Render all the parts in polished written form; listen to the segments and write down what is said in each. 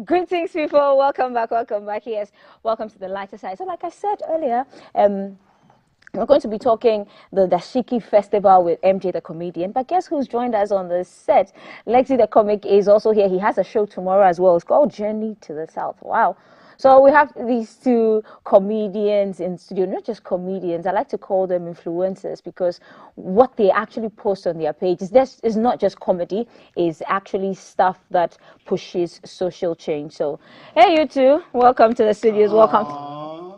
Greetings, people. Welcome back. Welcome back. Yes, welcome to the lighter side. So, like I said earlier, we're going to be talking the Dashiki Festival with MJ the Comedian. But guess who's joined us on the set? Leksy the Comic is also here. He has a show tomorrow as well. It's called Journey to the South. Wow. So we have these two comedians in studio, not just comedians. I like to call them influencers because what they actually post on their page is not just comedy, it's actually stuff that pushes social change. So, hey, you two, welcome to the studios. Welcome.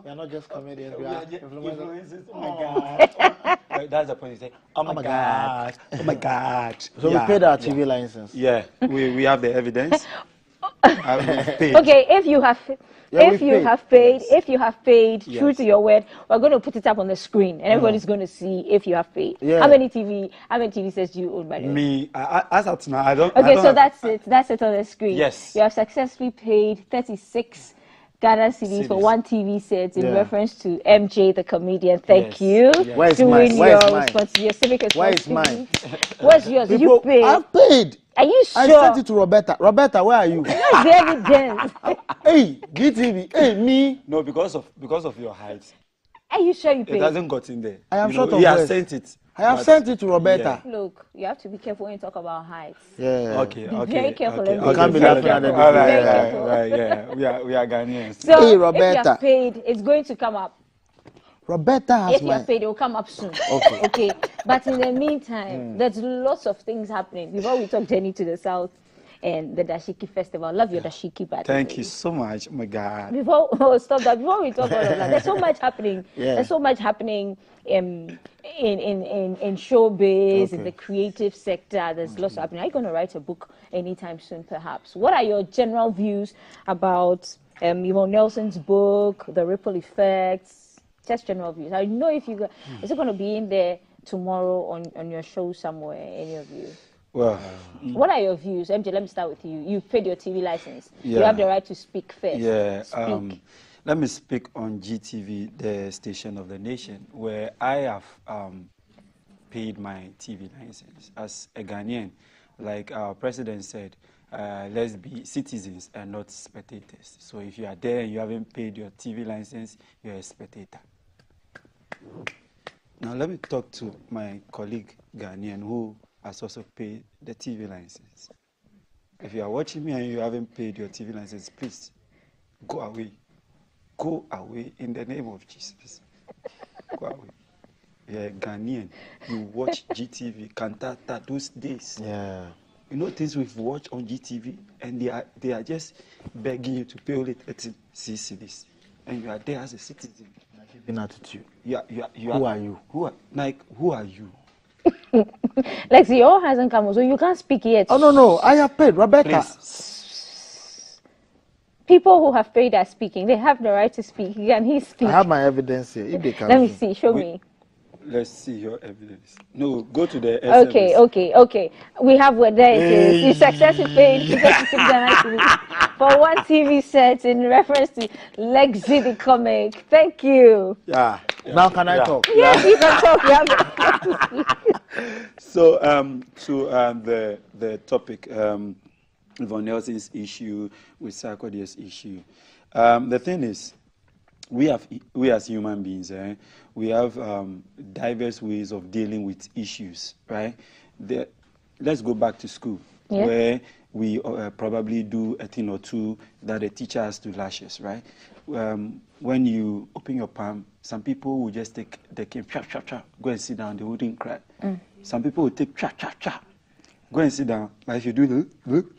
We are not just comedians, we are influencers. Oh my God. That's the point. You say, oh my God. Oh my God. So we paid our TV license. Yeah, we have the evidence. We've paid. Okay, if you have paid Yes. true to your word, we're going to put it up on the screen and everybody's going to see if you have paid. Yeah. How many TV sets do you own, by the way? Me, as of now, I don't. Okay, I don't so have- that's it on the screen. Yes. You have successfully paid 36 Ghana cedis for Cedis. one TV set in Yeah. reference to MJ the Comedian. Thank Yes. you. Yes. Where is Doing mine? Where is your mine? your civic Where is responsibility. mine? Where's yours? Did you People, pay? I've paid. Are you sure? I sent it to Roberta. Roberta, where are you? Where's the evidence? Hey, GTV. Hey, me. No, because of your height, Are you sure you it paid? hasn't got in there. I am You short know, of he has words. sent it. I have but- sent it to Roberta. Look, you have to be careful when you talk about heights. Yeah. Okay, Be okay. very careful, Okay, everybody. You can't be fair laughing at enough. the All difference. Very right, careful. right, yeah. We are Ghanaians. So Hey, if you Roberta. have paid, it's going to come up. Roberta has If you my. have paid, it will come up soon. Okay. Okay. But in the meantime, there's lots of things happening. Before we talk Journey to the South and the Dashiki Festival. Love your Dashiki, by the Thank way. you so much. Oh my God. Stop that. Before we talk all of that, there's so much happening. Yeah. There's so much happening in showbiz, in Okay. the creative sector. There's lots happening. Are you going to write a book anytime soon, perhaps? What are your general views about Nelson's book, The Ripple Effects? Just general views. I know if you is it going to be in there tomorrow on your show somewhere? Any of you? Well, What are your views? MJ, let me start with you. You paid your TV license. You Yeah. have the right to speak first. yeah. Speak. Let me speak on GTV, the station of the nation, where I have paid my TV license as a Ghanaian. Like our president said, let's be citizens and not spectators. So if you are there and you haven't paid your TV license, you're a spectator. Now let me talk to my colleague Ghanaian who has also paid the TV license. If you are watching me and you haven't paid your TV license, please go away. Go away in the name of Jesus. Go away. You're a Ghanaian. You watch GTV, Cantata, those days. Yeah. You know things we've watched on GTV, and they are just begging you to pay only 13 cedis, and you are there as a citizen. In attitude. You Who are you? Who are you? Lexi, your hasn't come, so you can't speak yet. Oh, no. I have paid. Roberta. Please. People who have paid are speaking. They have the right to speak. Can he speak? I have my evidence here. If they can. Let me see. Show me. Let's see your evidence. No, go to the SMS. Okay. We have what there it is. You successfully paid 56 Ghana cedis for one TV set in reference to Leksy the Comic. Thank you. Yeah. Now can I talk? Yes, you can talk. You have the right to speak. So the topic, Von Nelson's issue with Sarkodie's issue. The thing is, we as human beings, we have diverse ways of dealing with issues, right? Let's go back to school, Yeah. where we probably do a thing or two that the teacher has to lash us, right? When you open your palm, some people will just take the cane, go and sit down, they wouldn't cry. Some people will take go and sit down. Like if you do look.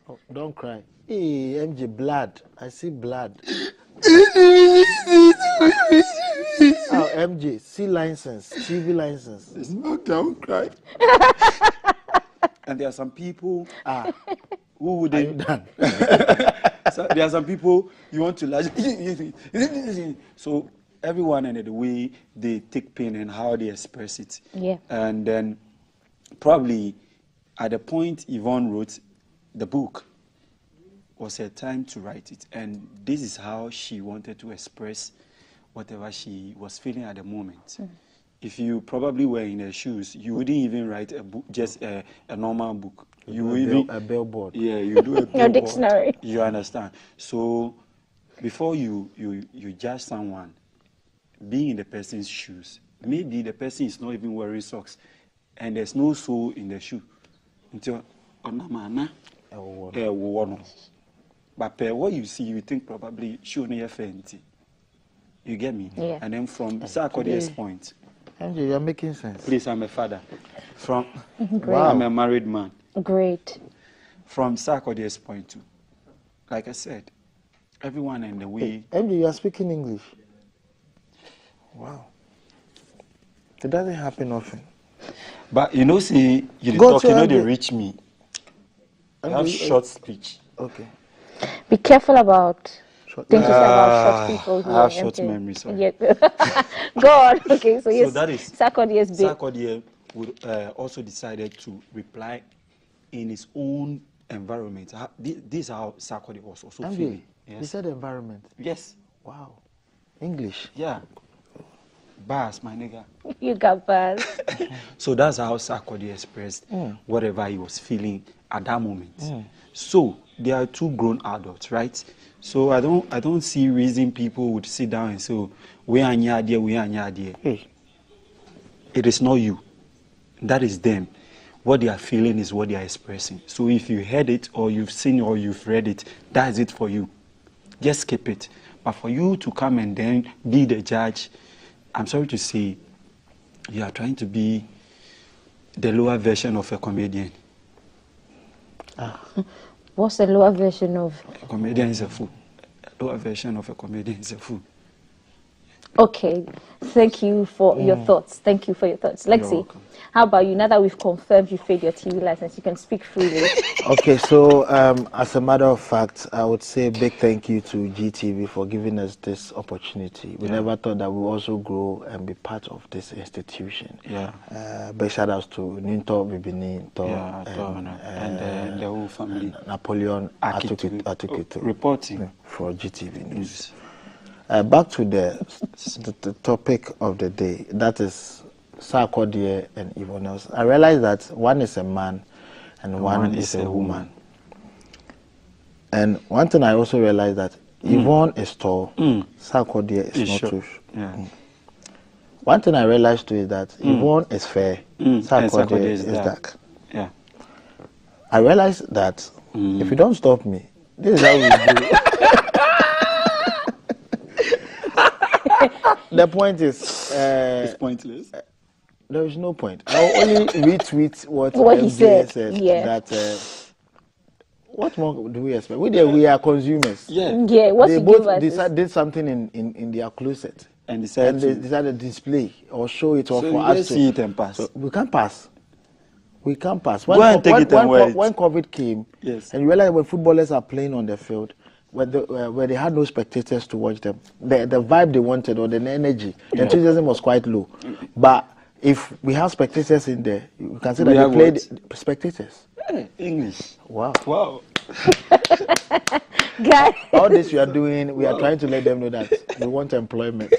Oh, don't cry. Hey, MJ, blood. I see blood. Oh, MJ, C license, TV license. It's not don't cry. And there are some people who would Are you done? so there are some people you want to lash. So everyone and the way they take pain and how they express it. Yeah. And then probably at the point Yvonne wrote the book was her time to write it, and this is how she wanted to express whatever she was feeling at the moment. if you probably were in their shoes, you wouldn't even write a book, just a normal book. You will even a billboard. Yeah, you do a billboard. Your dictionary. You understand? So before you judge someone, be in the person's shoes. Maybe the person is not even wearing socks, and there's no sole in the shoe. Until but what you see, you think probably shoe near fancy. You get me? Yeah. And then from Sarkodie's point, MJ, you're making sense. please, I'm a father. From Wow. I'm a married man. Great. From Sarkodie's point too, like I said, everyone in the way. MJ, you are speaking English. Wow. It doesn't happen often. But you know, see, you Go talk, to you know, they MJ. reach me. I have short speech. Okay. Be careful about Short- things about short people who I have are short empty. memory, sorry. Yeah. Go on. Okay, so yes, that is Sarkodie's bit. Sarkodie would also decided to reply in his own environment. This is how Sarkodie was also MJ, feeling. you Yes. said environment. Yes. Wow. English. Yeah. Bars, my nigga. You got buzz. So that's how Sarkodie expressed whatever he was feeling at that moment. So they are two grown adults, right? So I don't see reason people would sit down and say, oh, we are nyadie, we are nyadie. Hey. It is not you. That is them. What they are feeling is what they are expressing. So if you heard it or you've seen or you've read it, that's it for you. Just skip it. But for you to come and then be the judge, I'm sorry to say, you are trying to be the lower version of a comedian. What's the lower version of? A comedian is a fool. A lower version of a comedian is a fool. Okay, thank you for your thoughts. Thank you for your thoughts. Lexi, welcome. how about you? Now that we've confirmed you failed your TV license, you can speak freely. Okay, so as a matter of fact, I would say a big thank you to GTV for giving us this opportunity. We never thought that we would also grow and be part of this institution. Yeah. Big shout outs to Ninto Bibini, and the whole family. Napoleon Atukitu Reporting for GTV News. Back to the topic of the day, that is Sarkodie and Yvonne Nelson. I realized that one is a man and one is a woman. And one thing I also realized that Yvonne is tall, Sarkodie is not too short. One thing I realized too is that Yvonne is fair, Sarkodie is dark. Yeah. I realized that if you don't stop me, this is how we do. The point is, It's pointless. there is no point. I'll only retweet what He MJ said. Yeah. That what more do we expect? We are consumers. Yeah. Yeah, what They you both give us is- did something in their closet, And and they decided decided to display or show it or so for you us just to. see it and pass. So we can't pass. We can't pass. Go and take it and wear it. When COVID came, Yes. and you realize when footballers are playing on the field, where they had no spectators to watch them, the vibe they wanted or the energy, the enthusiasm was quite low. But if we have spectators in there, you can say We that have they played what? spectators. Hey, English. Wow. Wow. Guys, All this we are doing, we are trying to let them know that we want employment.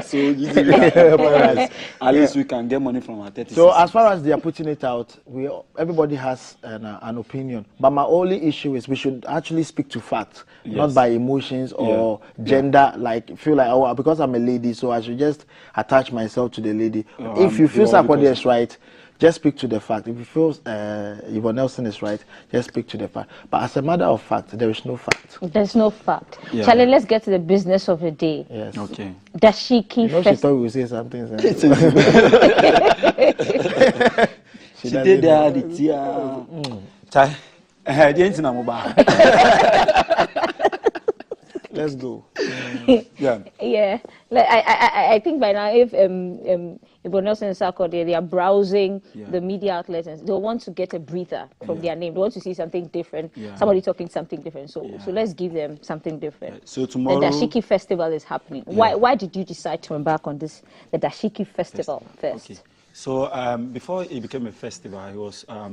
So you did Yes. At least we can get money from our 30. So as far as they are putting it out, everybody has an opinion. But my only issue is we should actually speak to facts, not by emotions or gender. Like feel like, oh, because I'm a lady, so I should just attach myself to the lady. If you feel Sarkodie is right, just speak to the fact. If you feel Yvonne Nelson is right, just speak to the fact. But as a matter of fact, there is no fact. there's no fact. Yeah. Charlie, let's get to the business of the day. Yes. Okay. Dashiki You know, she Festival. thought we would say something. She did that. Chai. Let's go. Yeah. Yeah, like, I think by now if Yvonne Nelson and Sarkodie, they are browsing the media outlets and they want to get a breather from their name. They want to see something different, somebody talking something different. So let's give them something different. So tomorrow The Dashiki Festival is happening. Why did you decide to embark on the Dashiki Festival first? Okay. So before it became a festival, it was I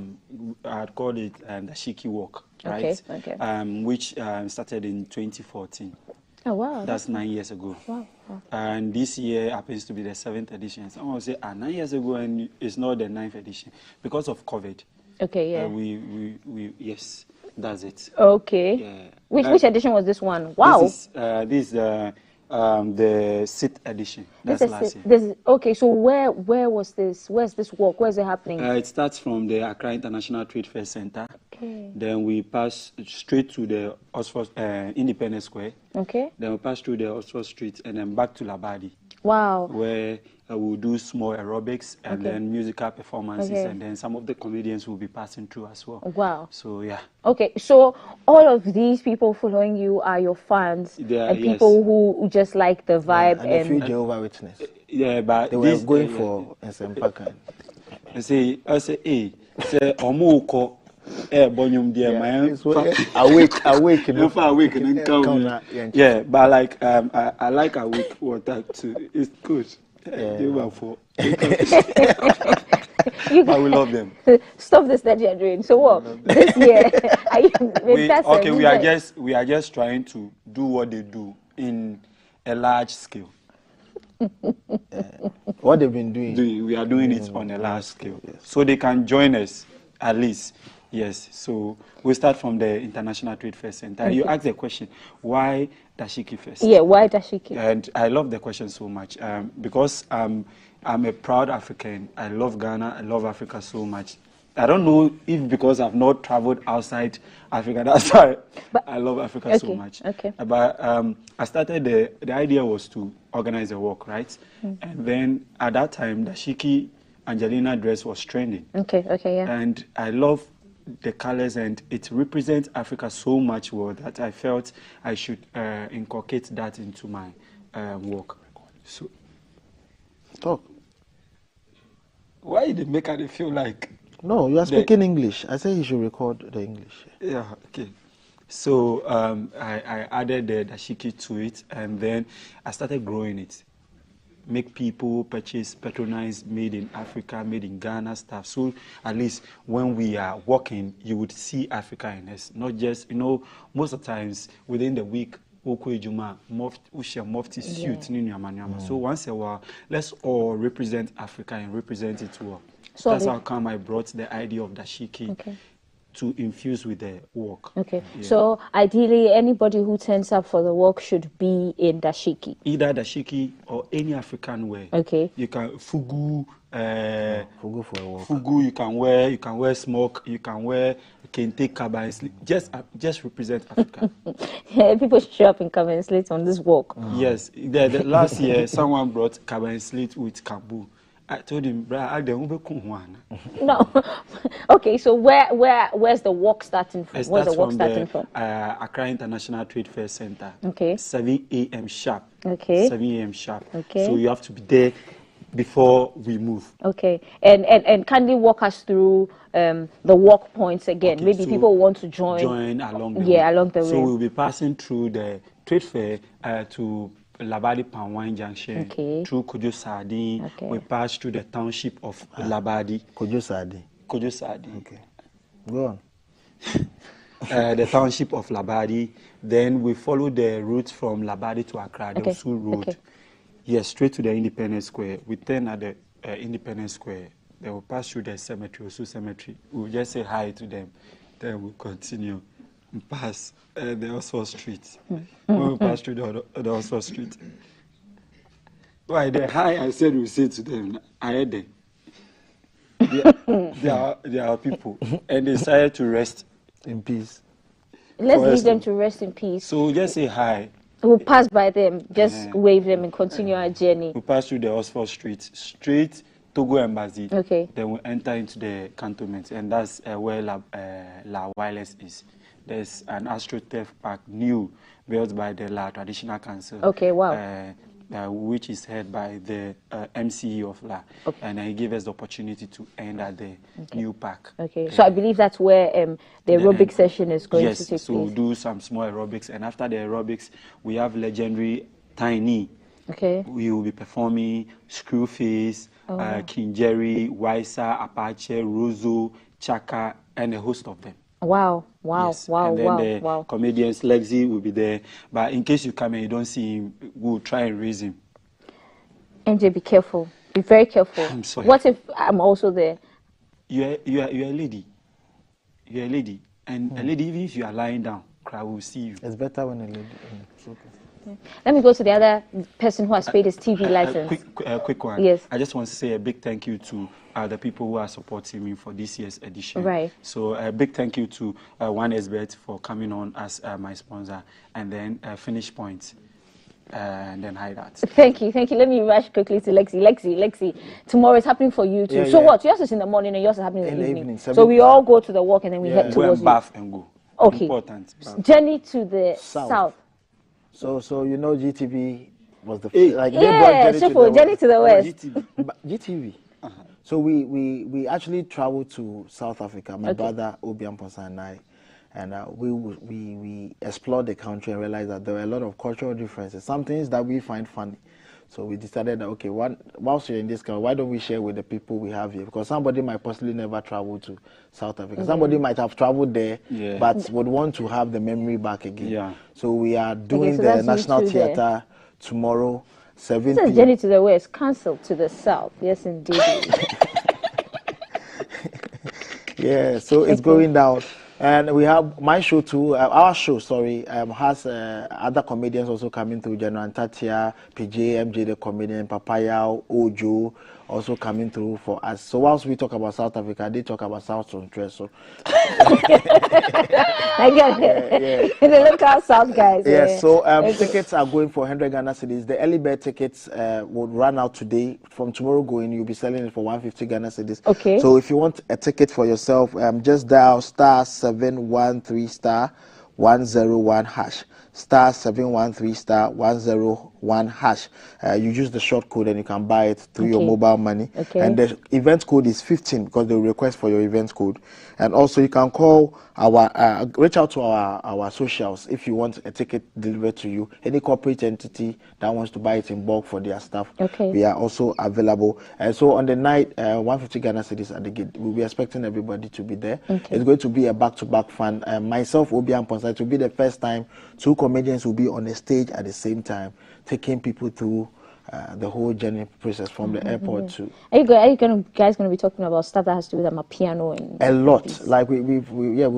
had called it the Dashiki Walk, right? Okay. Which started in 2014. Oh, wow. That's 9 years ago. Wow. Wow. And this year happens to be the 7th edition. Someone will say, 9 years ago, and it's not the 9th edition because of COVID. Okay, yeah. Yes, that's it. Okay. Yeah. Which edition was this one? Wow. This is the 6th edition. That's last year. Okay, so where was this? Where's this walk? Where's it happening? It starts from the Accra International Trade Fair Center. Okay. Then we pass straight to the Oxford Independence Square. Okay. Then we pass through the Oxford Street and then back to Labadi. Wow. Where we'll do small aerobics and then musical performances, and then some of the comedians will be passing through as well. Wow. So, yeah. Okay, so all of these people following you are your fans and people who just like the vibe. And a few Jehovah's Witness. Yeah, but they were going for Nsempaka. I say, hey, Omuko. Awake. Yeah, but like I like awake water too. It's good. They were for. But we love them. Stop this that you're doing. So what? This year, we are just trying to do what they do in a large scale. What they've been doing. We are doing it on a large scale, so they can join us at least. Yes, so we start from the International Trade Fair Center. You asked the question, why Dashiki first? Yeah, why Dashiki? And I love the question so much because I'm a proud African. I love Ghana. I love Africa so much. I don't know if because I've not traveled outside Africa, that's why I love Africa so much. Okay. But I started, the idea was to organize a walk, right? And then at that time, Dashiki Angelina dress was trending. Okay, yeah. And I love the colors, and it represents Africa so much well that I felt I should inculcate that into my work. So, talk. Why did make it feel like? No, you are speaking English. I say you should record the English. Yeah, okay. So I added the dashiki to it, and then I started growing it. Make people purchase, patronize made in Africa, made in Ghana stuff. So at least when we are walking, you would see Africa in us. Not just, most of the times within the week, mufti suit. So once a while, let's all represent Africa and represent it well. So that's how come I brought the idea of dashiki to infuse with the walk. Okay. Yeah. So ideally, anybody who turns up for the walk should be in dashiki. Either dashiki or any African wear. Okay. You can fugu. Fugu for a walk. Fugu you can wear. You can wear smock. You can wear kente kaba and sleep. Just represent Africa. People show up in kaba and slate on this walk. Yes. The last year, someone brought kaba and slate with kambu. I told him, no. Okay, so where's the walk starting from? Where's the walk starting from? Accra International Trade Fair Center. Okay. 7 a.m. sharp. Okay. 7 a.m. sharp. Okay. So you have to be there before we move. Okay. And kindly walk us through the walk points again. Okay, maybe so people want to join along the way. Along the way. So we'll be passing through the trade fair to Labadi Panwine Junction, through Kojo Sardin. We pass through the township of Labadi. Kojo Sardin. Okay. Go on. The township of Labadi. Then we follow the route from Labadi to Accra, the Osu Road. Okay. Yes, straight to the Independence Square. We turn at the Independence Square. Then we'll pass through the cemetery, Osu Cemetery. We'll just say hi to them. Then we'll continue. Pass the Oxford Street. When we pass through the Oxford Street. Why the hi I said we say to them, I heard them. They are people, and they decided to rest in peace. Let's leave them to rest in peace. So just say hi. We'll pass by them, just wave them and continue our journey. We pass through the Oxford Street, straight Togo Embassy. Okay. Then we enter into the cantonment, and that's where La Wireless is. There's an AstroTurf park new built by the La Traditional Council. Okay, wow. Which is head by the MCE of La. Okay. And he gave us the opportunity to enter the new park. Okay, so I believe that's where the aerobic session is going to take place. So we'll do some small aerobics, and after the aerobics, we have legendary Tiny. Okay. We will be performing Screwface, King Jerry, Waisa, Apache, Rozo, Chaka, and a host of them. Wow, wow, Yes. wow, And then wow, the wow. comedians Leksy will be there. But in case you come and you don't see him, we'll try and raise him. MJ, be careful. Be very careful. I'm sorry. What if I'm also there? You're a lady. You're a lady. And a lady, even if you are lying down, crowd will see you. It's better when a lady. It's okay. Let me go to the other person who has paid his TV license. Quick one. Yes. I just want to say a big thank you to the people who are supporting me for this year's edition. Right. So a big thank you to 1xBet for coming on as my sponsor, and then Finish Point, and then Hideout. Thank you. Let me rush quickly to Leksy. Tomorrow is happening for you too. Yeah, so yeah. what? Yours is in the morning and yours is happening in the evening. So 7 we all go to the walk and then we head Go towards and bath and go. Okay. Important. Journey to the south. So you know GTV was the Hey. like Yeah, Journey to the west. GTV. So we actually traveled to South Africa. My brother Obian Ponsa and I, and we explored the country and realized that there were a lot of cultural differences. Some things that we find funny. So we decided that okay, whilst you're in this country, why don't we share with the people we have here? Because somebody might possibly never travel to South Africa. Somebody might have traveled there, but would want to have the memory back again. Yeah. So we are doing so the that's National you two there. Theatre tomorrow, 7 This is p.m. Journey to the west, cancelled to the south. Yes, indeed. Yeah, so it's going down. And we have my show too, our show, sorry, has other comedians also coming through. General Tatia, PJ, MJ the comedian, Papaya, Ojo, also coming through for us. So whilst we talk about South Africa, they talk about South Central. So I get it. The local south guys. yes, so tickets are going for 100 Ghana cedis. The early bird tickets will run out today. From tomorrow going, you'll be selling it for 150 Ghana cedis. Okay. So if you want a ticket for yourself, just dial *713 *101 hash. *713 *101 hash. You use the short code and you can buy it through your mobile money. Okay. And the event code is 15 because they will request for your event code. And also you can call our reach out to our socials if you want a ticket delivered to you. Any corporate entity that wants to buy it in bulk for their staff, we are also available. And so on the night, 150 Ghana cedis at the gate. We'll be expecting everybody to be there. It's going to be a back-to-back fun. Myself, Obi and Ponsa, it will be the first time two comedians will be on the stage at the same time, taking people through the whole journey process from the airport to. Are you guys going to be talking about stuff that has to do with my piano and a lot? Like we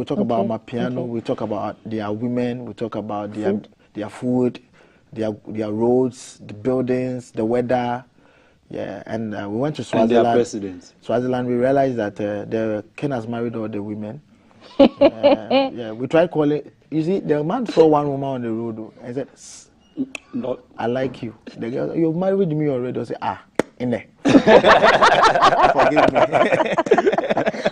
talk about my piano. We talk about their women. We talk about their food, their roads, the buildings, the weather. Yeah, and we went to Swaziland. And their president. Swaziland. We realized that the king has married all the women. Yeah, we tried calling. You see, the man saw one woman on the road and said, No. I like you. The girl, you've married me already. I say, in there. Forgive me.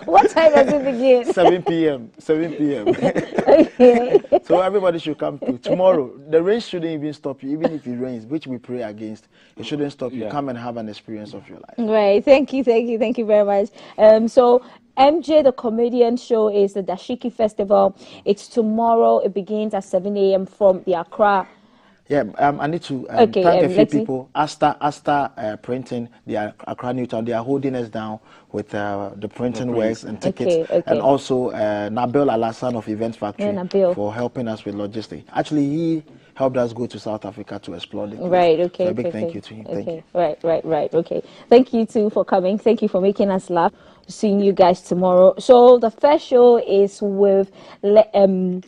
what time does it begin? 7 p.m. 7 p.m. Okay. So everybody should come to tomorrow. The rain shouldn't even stop you, even if it rains, which we pray against. It shouldn't stop you. Come and have an experience of your life. Right. Thank you very much. So MJ the Comedian show is the Dashiki Festival. It's tomorrow. It begins at 7 a.m. from the Accra. Yeah, I need to thank a few people. Asta Printing, they are Accra Newtown. They are holding us down with the printing works and tickets. And also Nabil Alassan of Event Factory for helping us with logistics. Actually, he helped us go to South Africa to explore the place. Right, okay. So a big thank you to him. Thank you. Right, okay. Thank you too for coming. Thank you for making us laugh. Seeing you guys tomorrow. So the first show is with MJ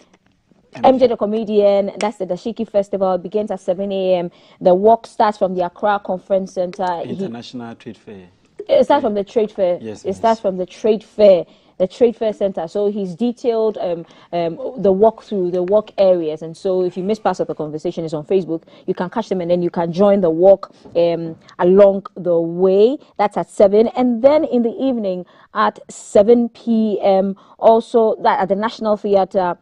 the Comedian. That's the Dashiki Festival. It begins at 7 a.m. The walk starts from the Accra Conference Center. International Trade Fair. It starts from the trade fair. Yes, it starts from the trade fair. The trade fair center. So he's detailed the walk through the walk areas, and so if you miss part of the conversation, it's on Facebook. You can catch them, and then you can join the walk along the way. That's at 7, and then in the evening at 7 p.m. also that at the National Theatre.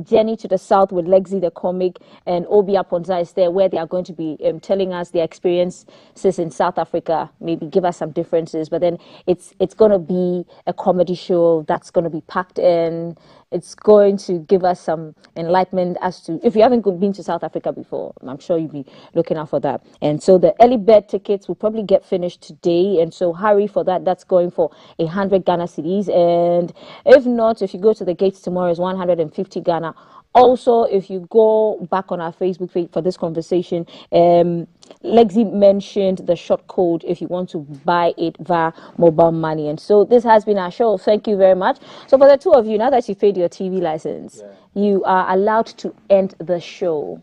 Journey to the South with LekzyTheComic and Obia Ponza is there, where they are going to be telling us their experiences in South Africa, maybe give us some differences, but then it's going to be a comedy show that's going to be packed in. it's going to give us some enlightenment as to, if you haven't been to South Africa before, I'm sure you'll be looking out for that. And so the early bird tickets will probably get finished today, and so hurry for that. That's going for 100 Ghana cedis, and if not, if you go to the gates tomorrow, it's 150 Ghana. Also, if you go back on our Facebook page for this conversation, Leksy mentioned the short code if you want to buy it via mobile money. And so this has been our show. Thank you very much. So for the two of you, now that you paid your TV license, you are allowed to end the show.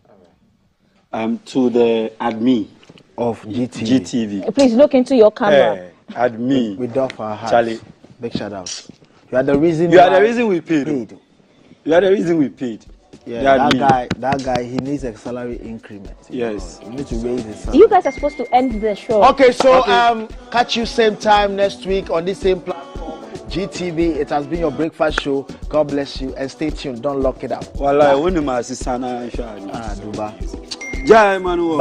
To the admin of GTV. Please look into your camera. Admin. We doff our hearts. Charlie. Big shout out. You are the reason. You are the reason we paid. You are the reason we paid. Yeah, that guy, he needs a salary increment. Yes. He needs to raise his salary. You guys are supposed to end the show. Okay, so catch you same time next week on this same platform, GTV. It has been your breakfast show. God bless you and stay tuned. Don't lock it up. Wallahi, when my sister Duba. Jai Manu.